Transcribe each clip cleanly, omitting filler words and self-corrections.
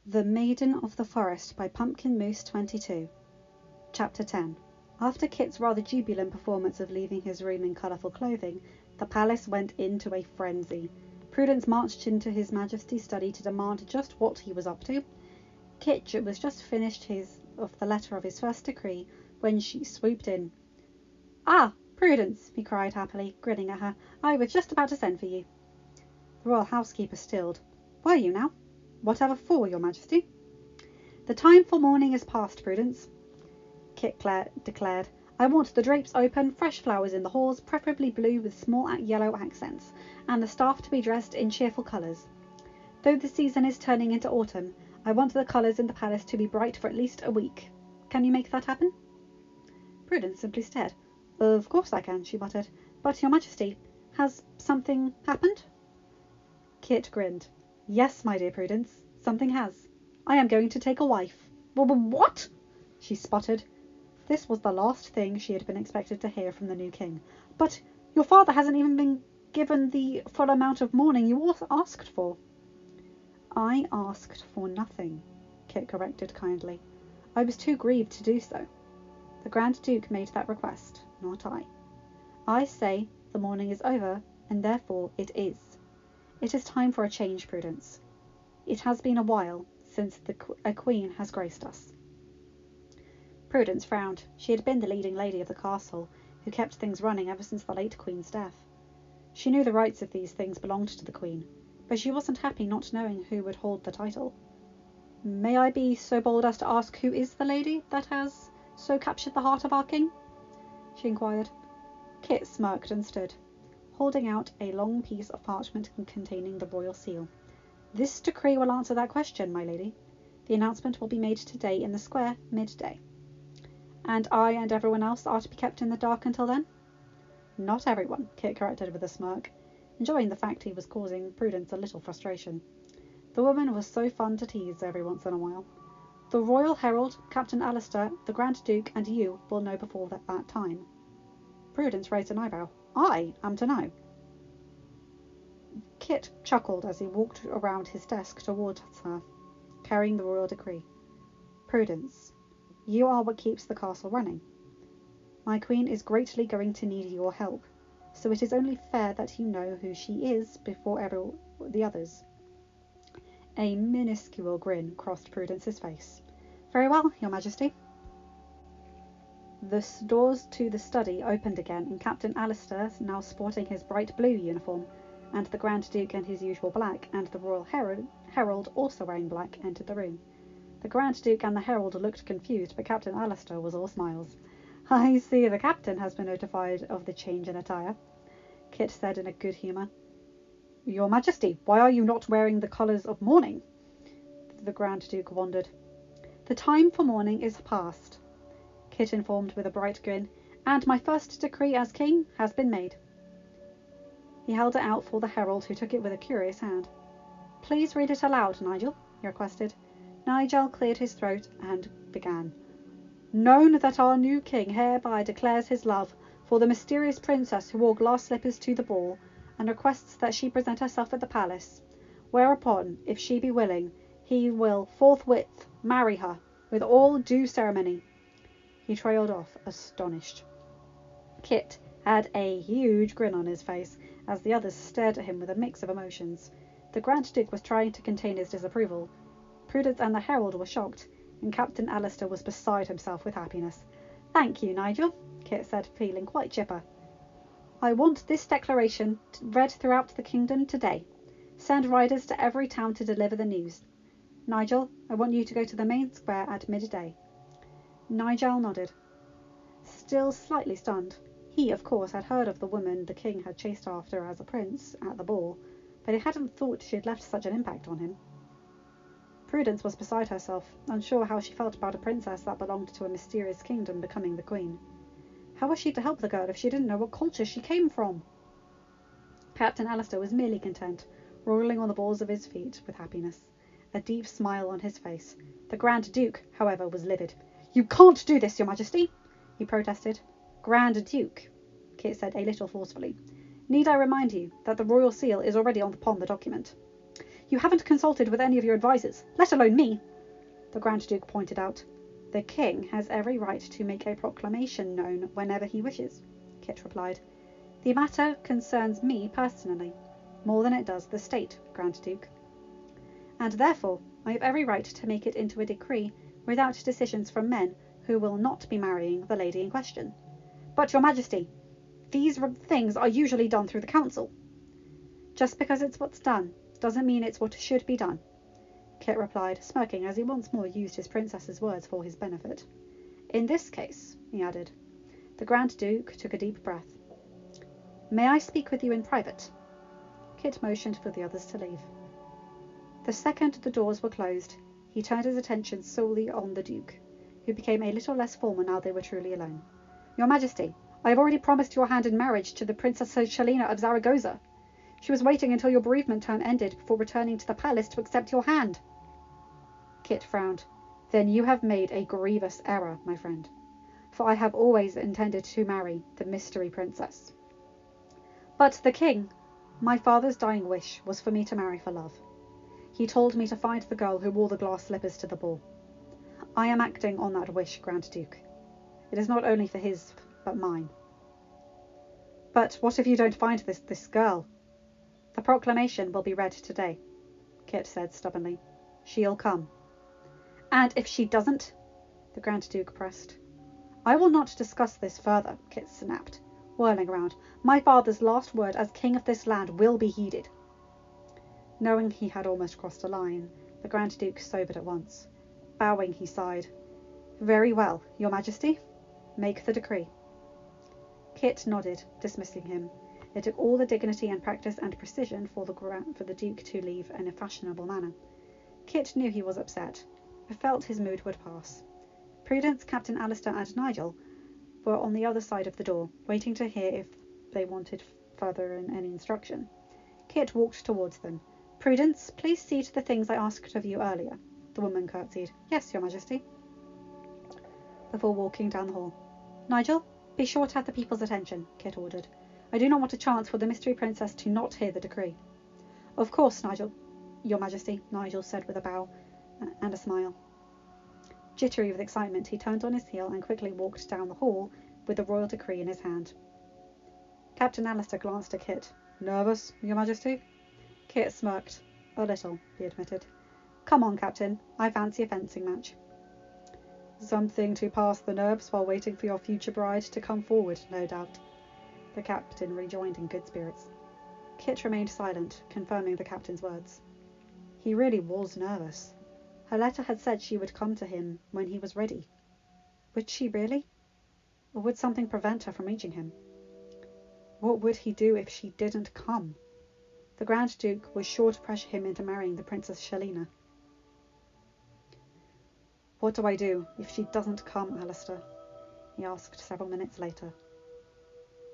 The Maiden of the Forest by pumpkinmoose22. Chapter 10. After Kit's rather jubilant performance of leaving his room in colourful clothing, the palace went into a frenzy. Prudence marched into His Majesty's study to demand just what he was up to. Kit was just finished the letter of his first decree when she swooped in. "Ah, Prudence!" he cried happily, grinning at her. "I was just about to send for you." The royal housekeeper stilled. "Were you now? Whatever for, your Majesty?" "The time for mourning is past, Prudence," Kit declared. "I want the drapes open, fresh flowers in the halls, preferably blue with small yellow accents, and the staff to be dressed in cheerful colours. Though the season is turning into autumn, I want the colours in the palace to be bright for at least a week. Can you make that happen?" Prudence simply stared. "Of course I can," she muttered. "But, your Majesty, has something happened?" Kit grinned. "Yes, my dear Prudence, something has. I am going to take a wife." "What?" she sputtered. This was the last thing she had been expected to hear from the new king. "But your father hasn't even been given the full amount of mourning you asked for." "I asked for nothing," Kit corrected kindly. "I was too grieved to do so. The Grand Duke made that request, not I. I say the mourning is over, and therefore it is. It is time for a change, Prudence. It has been a while since a queen has graced us." Prudence frowned. She had been the leading lady of the castle, who kept things running ever since the late queen's death. She knew the rights of these things belonged to the queen, but she wasn't happy not knowing who would hold the title. "May I be so bold as to ask who is the lady that has so captured the heart of our king?" she inquired. Kit smirked and stood, holding out a long piece of parchment containing the royal seal. "This decree will answer that question, my lady. The announcement will be made today in the square, midday." "And I and everyone else are to be kept in the dark until then?" "Not everyone," Kit corrected with a smirk, enjoying the fact he was causing Prudence a little frustration. The woman was so fun to tease every once in a while. "The Royal Herald, Captain Alistair, the Grand Duke, and you will know before that time." Prudence raised an eyebrow. "I am to know?" Kit chuckled as he walked around his desk towards her, carrying the royal decree. "Prudence, you are what keeps the castle running. My queen is greatly going to need your help, so it is only fair that you know who she is before the others." A minuscule grin crossed Prudence's face. "Very well, your Majesty." The doors to the study opened again, and Captain Alistair, now sporting his bright blue uniform, and the Grand Duke in his usual black, and the Royal Herald, also wearing black, entered the room. The Grand Duke and the Herald looked confused, but Captain Alistair was all smiles. "I see the Captain has been notified of the change in attire," Kit said in a good humour. "Your Majesty, why are you not wearing the colours of mourning?" the Grand Duke wondered. "The time for mourning is past," Kit informed with a bright grin, "and my first decree as king has been made." He held it out for the herald, who took it with a curious hand. "Please read it aloud, Nigel," he requested. Nigel cleared his throat and began. "Known that our new king hereby declares his love for the mysterious princess who wore glass slippers to the ball, and requests that she present herself at the palace, whereupon, if she be willing, he will forthwith marry her with all due ceremony." He trailed off, astonished. Kit had a huge grin on his face as the others stared at him with a mix of emotions. The Grand Duke was trying to contain his disapproval. Prudence and the Herald were shocked, and Captain Alistair was beside himself with happiness. "Thank you, Nigel," Kit said, feeling quite chipper. "I want this declaration read throughout the kingdom today. Send riders to every town to deliver the news. Nigel, I want you to go to the main square at midday." Nigel nodded, still slightly stunned. He, of course, had heard of the woman the king had chased after as a prince at the ball, but he hadn't thought she had left such an impact on him. Prudence was beside herself, unsure how she felt about a princess that belonged to a mysterious kingdom becoming the queen. How was she to help the girl if she didn't know what culture she came from? Captain Alistair was merely content, rolling on the balls of his feet with happiness, a deep smile on his face. The Grand Duke, however, was livid. "You can't do this, your Majesty," he protested. "Grand Duke," Kit said a little forcefully. "Need I remind you that the royal seal is already upon the document?" You haven't consulted with any of your advisors, let alone me, the Grand Duke pointed out. The king has every right to make a proclamation known whenever he wishes, Kit replied. The matter concerns me personally, more than it does the state, Grand Duke. And therefore I have every right to make it into a decree without decisions from men who will not be marrying the lady in question. But, Your Majesty, these things are usually done through the council. Just because it's what's done doesn't mean it's what should be done, Kit replied, smirking as he once more used his princess's words for his benefit. In this case, he added. The Grand Duke took a deep breath. May I speak with you in private? Kit motioned for the others to leave. The second the doors were closed, he turned his attention solely on the Duke, who became a little less formal now they were truly alone. Your Majesty, I have already promised your hand in marriage to the Princess Shalina of Zaragoza. She was waiting until your bereavement term ended before returning to the palace to accept your hand. Kit frowned. Then you have made a grievous error, my friend, for I have always intended to marry the mystery princess. But the king, my father's dying wish was for me to marry for love. He told me to find the girl who wore the glass slippers to the ball. I am acting on that wish, Grand Duke. It is not only for his, but mine. But what if you don't find this girl? The proclamation will be read today, Kit said stubbornly. She'll come. And if she doesn't? The Grand Duke pressed. I will not discuss this further, Kit snapped, whirling around. My father's last word as king of this land will be heeded. Knowing he had almost crossed a line, the Grand Duke sobered at once. Bowing, he sighed. Very well, Your Majesty. Make the decree. Kit nodded, dismissing him. It took all the dignity and practice and precision for the Duke to leave in a fashionable manner. Kit knew he was upset, but felt his mood would pass. Prudence, Captain Alistair and Nigel were on the other side of the door, waiting to hear if they wanted further any instruction. Kit walked towards them. Prudence, please see to the things I asked of you earlier. The woman curtsied. Yes, Your Majesty. Before walking down the hall. Nigel, be sure to have the people's attention, Kit ordered. I do not want a chance for the mystery princess to not hear the decree. Of course, Nigel. Your Majesty, Nigel said with a bow and a smile. Jittery with excitement, he turned on his heel and quickly walked down the hall with the royal decree in his hand. Captain Alistair glanced at Kit. Nervous, Your Majesty? Kit smirked. A little, he admitted. Come on, Captain. I fancy a fencing match. Something to pass the nerves while waiting for your future bride to come forward, no doubt. The captain rejoined in good spirits. Kit remained silent, confirming the captain's words. He really was nervous. Her letter had said she would come to him when he was ready. Would she really? Or would something prevent her from reaching him? What would he do if she didn't come? The Grand Duke was sure to pressure him into marrying the Princess Shalina. What do I do if she doesn't come, Alistair? He asked several minutes later.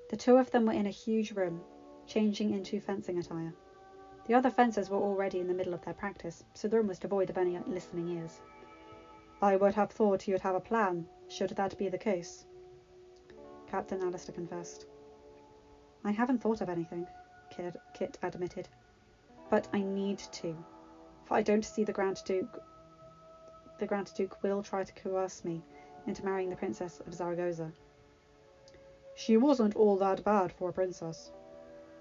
The two of them were in a huge room, changing into fencing attire. The other fencers were already in the middle of their practice, so the room was devoid of any listening ears. I would have thought you'd have a plan, should that be the case, Captain Alistair confessed. I haven't thought of anything, Kit admitted. But I need to, for I don't see the Grand Duke. The Grand Duke will try to coerce me into marrying the Princess of Zaragoza. She wasn't all that bad for a princess.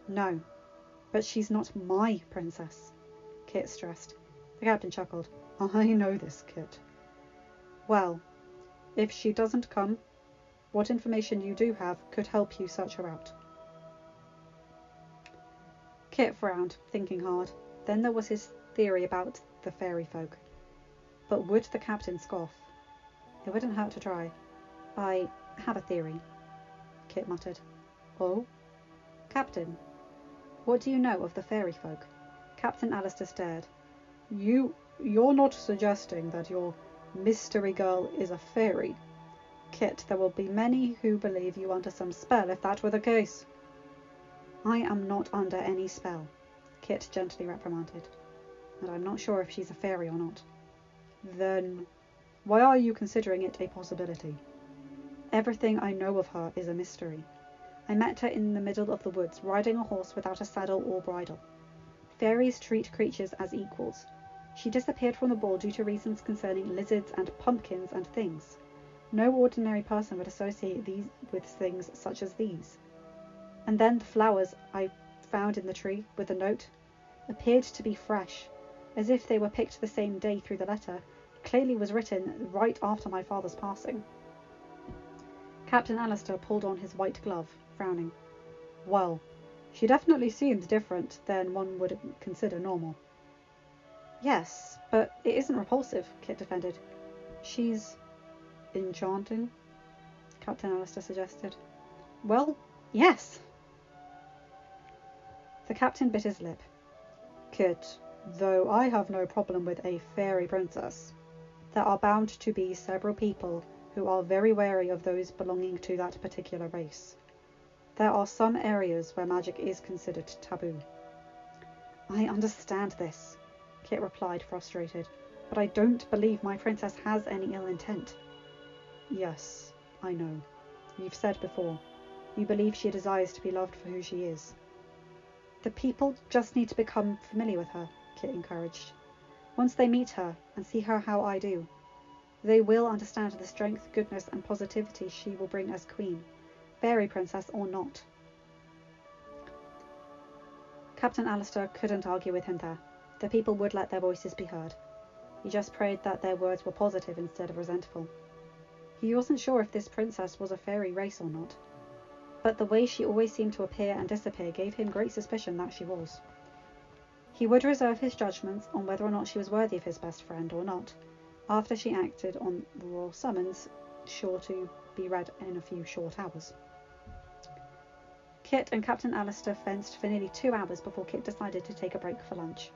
No, but she's not my princess, Kit stressed. The captain chuckled. I know this, Kit. Well, if she doesn't come, what information you do have could help you search her out. Kit frowned, thinking hard. Then there was his theory about the fairy folk. But would the captain scoff? It wouldn't hurt to try. I have a theory, Kit muttered. Oh? Captain, what do you know of the fairy folk? Captain Alistair stared. You're not suggesting that your mystery girl is a fairy? Kit, there will be many who believe you under some spell if that were the case. I am not under any spell, Kit gently reprimanded. And I'm not sure if she's a fairy or not. Then why are you considering it a possibility? Everything I know of her is a mystery. I met her in the middle of the woods, riding a horse without a saddle or bridle. Fairies treat creatures as equals. She disappeared from the ball due to reasons concerning lizards and pumpkins and things. No ordinary person would associate these with things such as these. And then the flowers I found in the tree with the note appeared to be fresh, as if they were picked the same day through the letter. It clearly was written right after my father's passing. Captain Alistair pulled on his white glove, frowning. Well, she definitely seems different than one would consider normal. Yes, but it isn't repulsive, Kit defended. She's enchanting, Captain Alistair suggested. Well, yes. The captain bit his lip. Kit, though I have no problem with a fairy princess, there are bound to be several people who are very wary of those belonging to that particular race. There are some areas where magic is considered taboo. I understand this, Kit replied, frustrated, but I don't believe my princess has any ill intent. Yes, I know. You've said before. You believe she desires to be loved for who she is. The people just need to become familiar with her, Kit encouraged. Once they meet her and see her how I do, they will understand the strength, goodness, and positivity she will bring as queen, fairy princess or not. Captain Alistair couldn't argue with him there. The people would let their voices be heard. He just prayed that their words were positive instead of resentful. He wasn't sure if this princess was a fairy race or not, but the way she always seemed to appear and disappear gave him great suspicion that she was. He would reserve his judgments on whether or not she was worthy of his best friend or not, after she acted on the royal summons, sure to be read in a few short hours. Kit and Captain Alistair fenced for nearly 2 hours before Kit decided to take a break for lunch.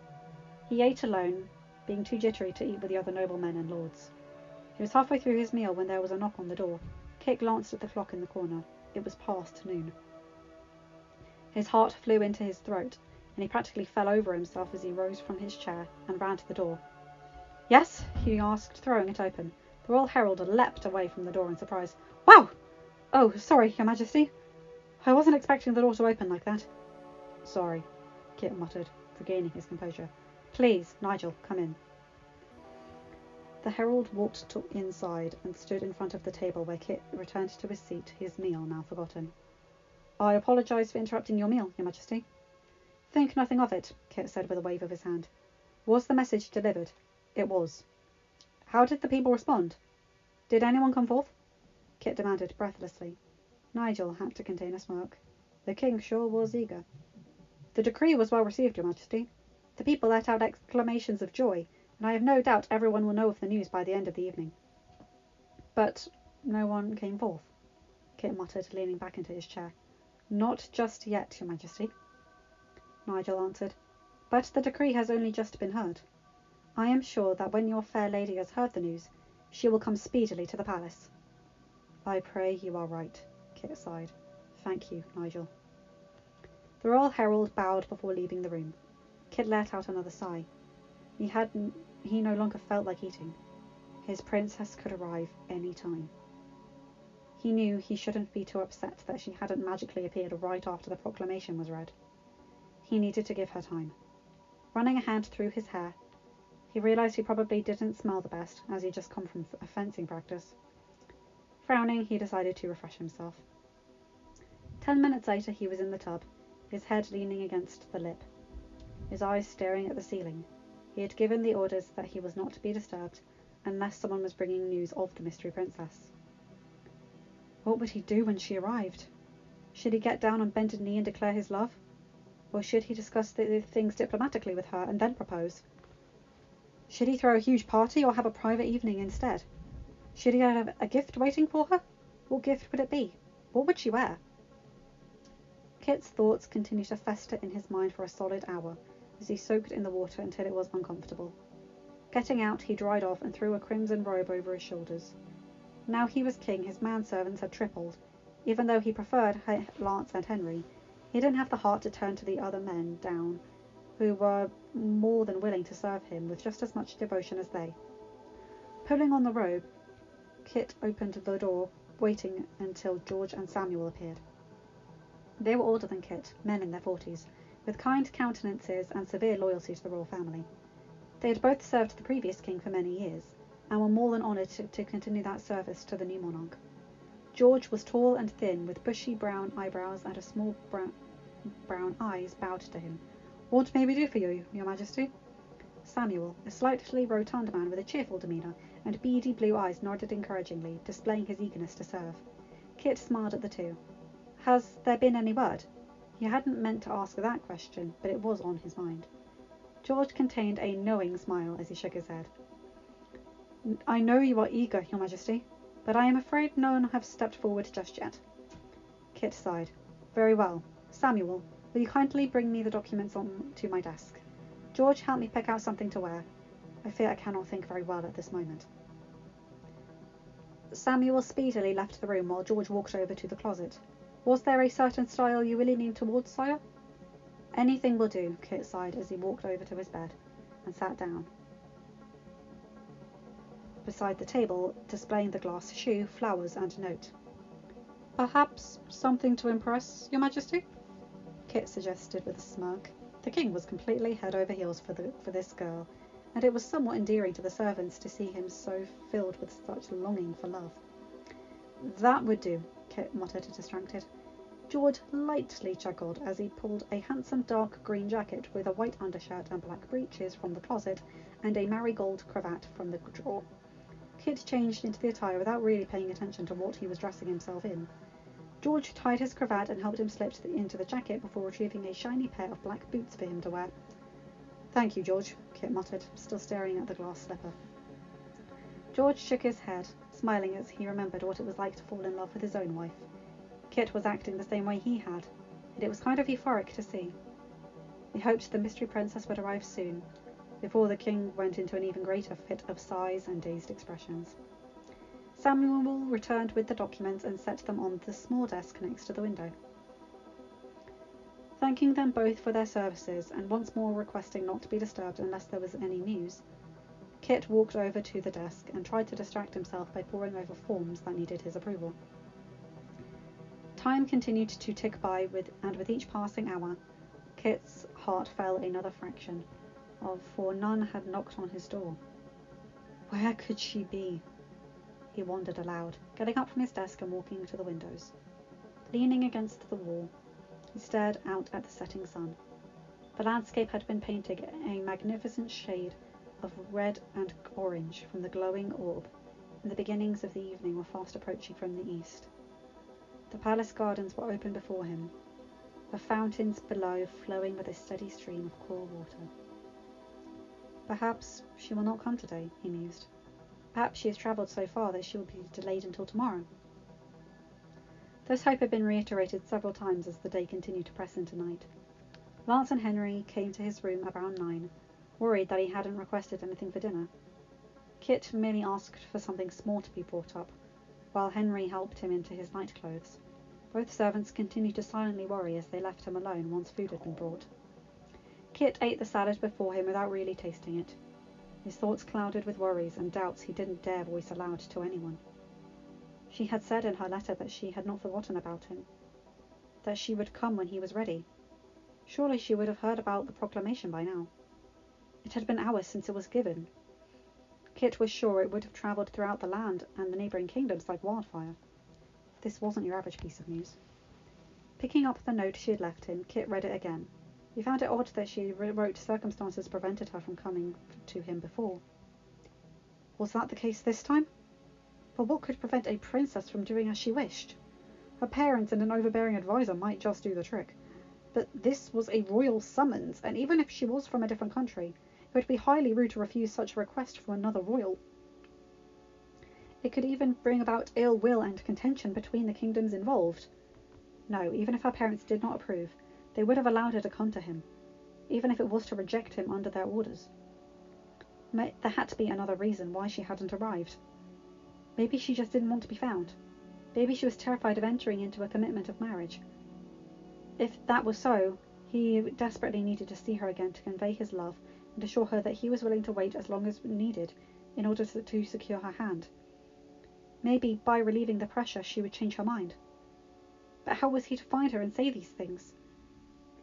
He ate alone, being too jittery to eat with the other noblemen and lords. He was halfway through his meal when there was a knock on the door. Kit glanced at the clock in the corner. It was past noon. His heart flew into his throat, and he practically fell over himself as he rose from his chair and ran to the door. Yes? He asked, throwing it open. The Royal Herald leapt away from the door in surprise. Wow! Oh, sorry, Your Majesty. I wasn't expecting the door to open like that. Sorry, Kit muttered, regaining his composure. Please, Nigel, come in. The herald walked inside and stood in front of the table where Kit returned to his seat, his meal now forgotten. I apologise for interrupting your meal, Your Majesty. Think nothing of it, Kit said with a wave of his hand. Was the message delivered? It was. How did the people respond? Did anyone come forth? Kit demanded breathlessly. Nigel had to contain a smirk. The king sure was eager. The decree was well received, Your Majesty. The people let out exclamations of joy, and I have no doubt everyone will know of the news by the end of the evening. But no one came forth, Kit muttered, leaning back into his chair. Not just yet, Your Majesty, Nigel answered. But the decree has only just been heard. I am sure that when your fair lady has heard the news, she will come speedily to the palace. I pray you are right, Kit sighed. Thank you, Nigel. The Royal Herald bowed before leaving the room. Kit let out another sigh. He no longer felt like eating. His princess could arrive any time. He knew he shouldn't be too upset that she hadn't magically appeared right after the proclamation was read. He needed to give her time. Running a hand through his hair, he realised he probably didn't smell the best, as he'd just come from a fencing practice. Frowning, he decided to refresh himself. 10 minutes later he was in the tub, his head leaning against the lip, his eyes staring at the ceiling. He had given the orders that he was not to be disturbed unless someone was bringing news of the mystery princess. What would he do when she arrived? Should he get down on bended knee and declare his love? Or should he discuss the things diplomatically with her and then propose? Should he throw a huge party or have a private evening instead? Should he have a gift waiting for her? What gift would it be? What would she wear? Kit's thoughts continued to fester in his mind for a solid hour, as he soaked in the water until it was uncomfortable. Getting out, he dried off and threw a crimson robe over his shoulders. Now he was king, his manservants had tripled. Even though he preferred Lance and Henry, he didn't have the heart to turn to the other men down, who were more than willing to serve him with just as much devotion as they. Pulling on the robe, Kit opened the door, waiting until George and Samuel appeared. They were older than Kit, men in their 40s, with kind countenances and severe loyalty to the royal family. They had both served the previous king for many years, and were more than honoured to continue that service to the new monarch. George was tall and thin, with bushy brown eyebrows and a small brown eyes bowed to him. "What may we do for you, your majesty?" Samuel, a slightly rotund man with a cheerful demeanour and beady blue eyes, nodded encouragingly, displaying his eagerness to serve. Kit smiled at the two. Has there been any word? He hadn't meant to ask that question, but it was on his mind. George contained a knowing smile as he shook his head. "I know you are eager, your majesty, but I am afraid none have stepped forward just yet." Kit sighed. "Very well. Samuel, will you kindly bring me the documents on to my desk? George, help me pick out something to wear. I fear I cannot think very well at this moment." Samuel speedily left the room while George walked over to the closet. "Was there a certain style you were leaning towards, sire?" "Anything will do," Kit sighed as he walked over to his bed and sat down beside the table, displaying the glass shoe, flowers, and a note. "Perhaps something to impress your majesty?" Kit suggested with a smirk. The king was completely head over heels for this girl, and it was somewhat endearing to the servants to see him so filled with such longing for love. "That would do," Kit muttered, distracted. George lightly chuckled as he pulled a handsome dark green jacket with a white undershirt and black breeches from the closet and a marigold cravat from the drawer. Kit changed into the attire without really paying attention to what he was dressing himself in. George tied his cravat and helped him slip into the jacket before retrieving a shiny pair of black boots for him to wear. "Thank you, George," Kit muttered, still staring at the glass slipper. George shook his head, smiling as he remembered what it was like to fall in love with his own wife. Kit was acting the same way he had, and it was kind of euphoric to see. He hoped the mystery princess would arrive soon, before the king went into an even greater fit of sighs and dazed expressions. Samuel returned with the documents and set them on the small desk next to the window. Thanking them both for their services, and once more requesting not to be disturbed unless there was any news, Kit walked over to the desk and tried to distract himself by poring over forms that needed his approval. Time continued to tick by, and with each passing hour, Kit's heart fell another fraction, for none had knocked on his door. Where could she be? He wondered aloud, getting up from his desk and walking to the windows. Leaning against the wall, he stared out at the setting sun. The landscape had been painted a magnificent shade of red and orange from the glowing orb, and the beginnings of the evening were fast approaching from the east. The palace gardens were open before him, the fountains below flowing with a steady stream of cool water. Perhaps she will not come today, he mused. Perhaps she has travelled so far that she will be delayed until tomorrow. This hope had been reiterated several times as the day continued to press into night. Lance and Henry came to his room around 9, worried that he hadn't requested anything for dinner. Kit merely asked for something small to be brought up, while Henry helped him into his nightclothes. Both servants continued to silently worry as they left him alone once food had been brought. Kit ate the salad before him without really tasting it. His thoughts clouded with worries and doubts he didn't dare voice aloud to anyone. She had said in her letter that she had not forgotten about him, that she would come when he was ready. Surely she would have heard about the proclamation by now. It had been hours since it was given. Kit was sure it would have travelled throughout the land and the neighbouring kingdoms like wildfire. This wasn't your average piece of news. Picking up the note she had left him, Kit read it again. He found it odd that she wrote circumstances prevented her from coming to him before. Was that the case this time? But what could prevent a princess from doing as she wished? Her parents and an overbearing advisor might just do the trick. But this was a royal summons, and even if she was from a different country, it would be highly rude to refuse such a request from another royal. It could even bring about ill will and contention between the kingdoms involved. No, even if her parents did not approve, they would have allowed her to come to him, even if it was to reject him under their orders. There had to be another reason why she hadn't arrived. Maybe she just didn't want to be found. Maybe she was terrified of entering into a commitment of marriage. If that was so, he desperately needed to see her again to convey his love and assure her that he was willing to wait as long as needed in order to secure her hand. Maybe by relieving the pressure she would change her mind. But how was he to find her and say these things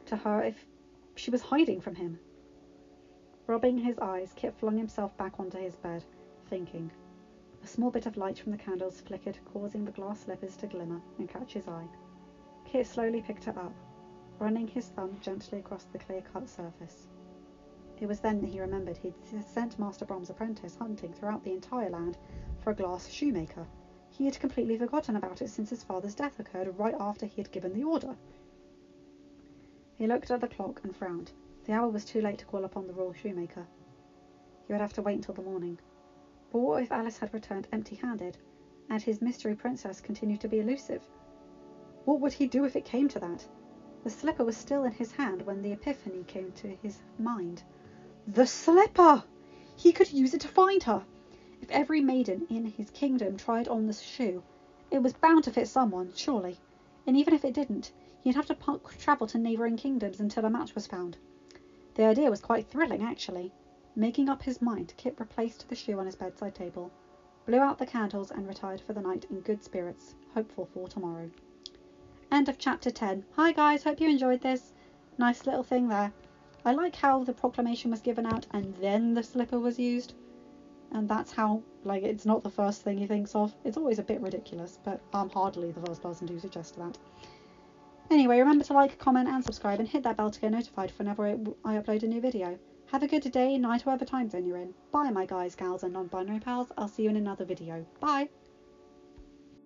to her if She was hiding from him. Rubbing his eyes, Kit flung himself back onto his bed, thinking. A small bit of light from the candles flickered, causing the glass slippers to glimmer and catch his eye. Kit slowly picked her up, running his thumb gently across the clear-cut surface. It was then that he remembered he'd sent Master Brom's apprentice hunting throughout the entire land for a glass shoemaker. He had completely forgotten about it since his father's death occurred right after he had given the order. He looked at the clock and frowned. The hour was too late to call upon the royal shoemaker. He would have to wait until the morning. But what if Alice had returned empty-handed, and his mystery princess continued to be elusive? What would he do if it came to that? The slipper was still in his hand when the epiphany came to his mind. The slipper! He could use it to find her! If every maiden in his kingdom tried on the shoe, it was bound to fit someone, surely. And even if it didn't, he'd have to travel to neighbouring kingdoms until a match was found. The idea was quite thrilling, actually. Making up his mind, Kit replaced the shoe on his bedside table, blew out the candles and retired for the night in good spirits, hopeful for tomorrow. End of chapter 10. Hi guys, hope you enjoyed this. Nice little thing there. I like how the proclamation was given out and then the slipper was used. And that's how, like, it's not the first thing he thinks of. It's always a bit ridiculous, but I'm hardly the first person to suggest that. Anyway, remember to like, comment and subscribe and hit that bell to get notified whenever I upload a new video. Have a good day, night, whatever time zone you're in. Bye my guys, gals and non-binary pals. I'll see you in another video. Bye!